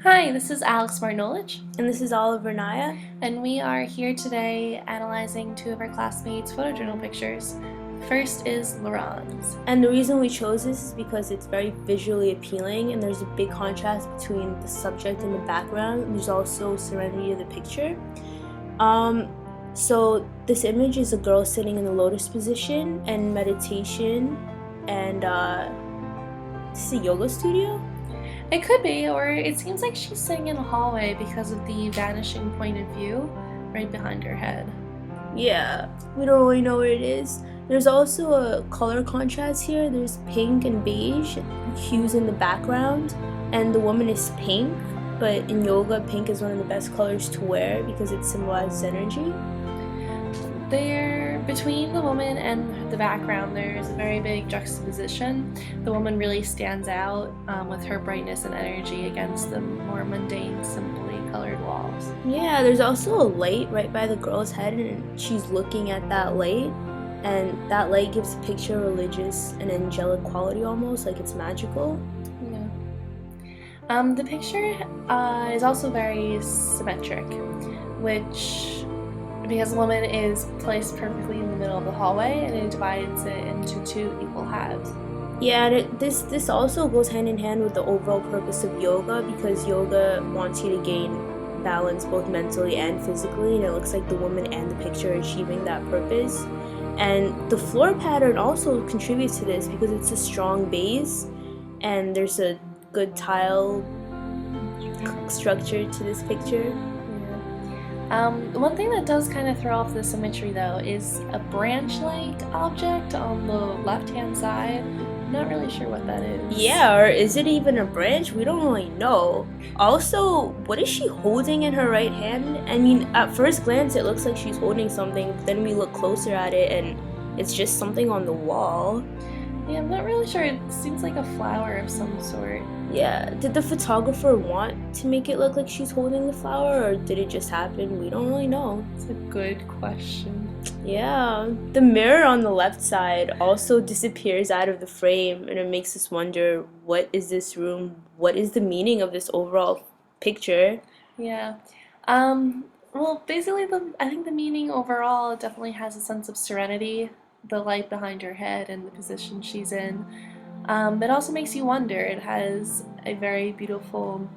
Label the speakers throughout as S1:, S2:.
S1: Hi, this is Alex Martinolich,
S2: And this is Alla Vernaya.
S1: and we are here today analyzing two of our classmates' photojournal pictures. First is Laurent's.
S2: And the reason we chose this is because it's very visually appealing and there's a big contrast between the subject and the background. And there's also serenity of the picture. So this image is a girl sitting in the lotus position and meditation, and this is a yoga studio.
S1: It could be, or it seems like she's sitting in a hallway because of the vanishing point of view right behind her head.
S2: Yeah, we don't really know where it is. There's also a color contrast here. There's pink and beige hues in the background, and the woman is pink, but in yoga, pink is one of the best colors to wear because it symbolizes energy.
S1: Between the woman and the background, there's a very big juxtaposition. The woman really stands out with her brightness and energy against the more mundane, simply colored walls.
S2: Yeah, there's also a light right by the girl's head, and she's looking at that light, and that light gives the picture a religious and angelic quality, almost like it's magical.
S1: Yeah. The picture is also very symmetric, because the woman is placed perfectly in the middle of the hallway, and it divides it into two equal halves.
S2: Yeah, and this also goes hand in hand with the overall purpose of yoga, because yoga wants you to gain balance both mentally and physically, and it looks like the woman and the picture are achieving that purpose. And the floor pattern also contributes to this because it's a strong base, and there's a good tile structure to this picture.
S1: One thing that does kind of throw off the symmetry, though, is a branch-like object on the left-hand side. I'm not really sure what that is.
S2: Yeah, or is it even a branch? We don't really know. Also, what is she holding in her right hand? I mean, at first glance, it looks like she's holding something, but then we look closer at it, and it's just something on the wall.
S1: Yeah, I'm not really sure. It seems like a flower of some sort.
S2: Yeah, did the photographer want to make it look like she's holding the flower, or did it just happen? We don't really know.
S1: It's a good question.
S2: Yeah, the mirror on the left side also disappears out of the frame, and it makes us wonder, what is this room? What is the meaning of this overall picture?
S1: Yeah. Well, basically, I think the meaning overall definitely has a sense of serenity, the light behind her head and the position she's in. It also makes you wonder. It has a very beautiful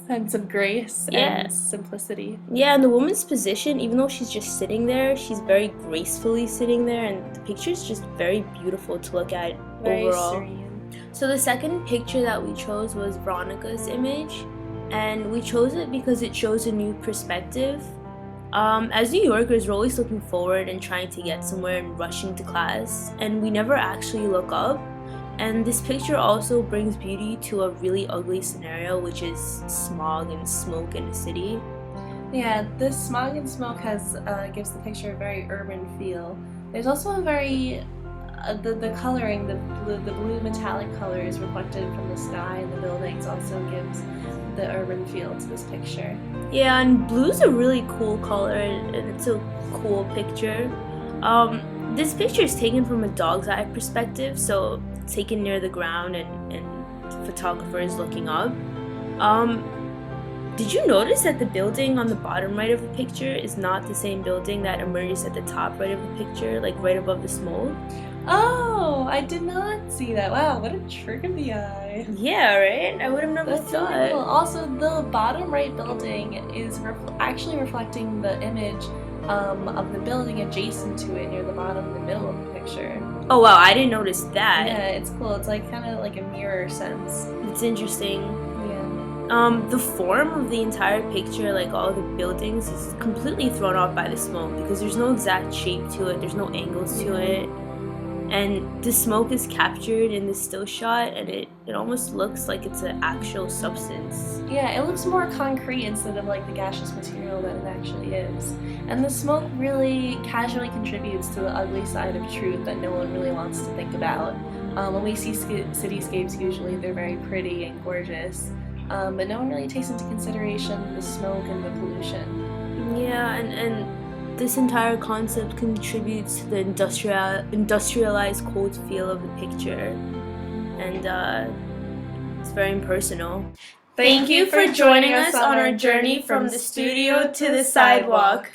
S1: sense of grace
S2: Yeah.
S1: and simplicity.
S2: Yeah, and the woman's position, even though she's just sitting there, she's very gracefully sitting there, and the picture is just very beautiful to look at
S1: Very
S2: overall.
S1: serene.
S2: So the second picture that we chose was Veronica's image, and we chose it because it shows a new perspective. As New Yorkers, we're always looking forward and trying to get somewhere and rushing to class, and we never actually look up. And this picture also brings beauty to a really ugly scenario, which is smog and smoke in the city.
S1: Yeah, this smog and smoke gives the picture a very urban feel. There's also a very the coloring, the blue metallic colors reflected from the sky and the buildings also gives the urban feel to this picture.
S2: Yeah, and blue's a really cool color, and it's a cool picture. This picture is taken from a dog's eye perspective, so taken near the ground, and the photographer is looking up. Did you notice that the building on the bottom right of the picture is not the same building that emerges at the top right of the picture, like right above the smoke?
S1: Oh, I did not see that. Wow, what a trick of the eye.
S2: Yeah, right? I would have never
S1: That's so
S2: thought.
S1: cool. Also, the bottom right building is actually reflecting the image of the building adjacent to it near the bottom in the middle of the picture.
S2: Oh wow, I didn't notice that.
S1: Yeah, it's cool. It's like kind of like a mirror sense.
S2: It's interesting.
S1: Yeah.
S2: The form of the entire picture, like all the buildings, is completely thrown off by the smoke because there's no exact shape to it, there's no angles to it. And the smoke is captured in the still shot, and it almost looks like it's an actual substance.
S1: Yeah, it looks more concrete instead of like the gaseous material that it actually is. And the smoke really casually contributes to the ugly side of truth that no one really wants to think about. When we see cityscapes, usually they're very pretty and gorgeous, but no one really takes into consideration the smoke and the pollution.
S2: Yeah, and this entire concept contributes to the industrialized cold feel of the picture, and it's very personal.
S1: Thank you for joining us on our journey from the studio to the sidewalk.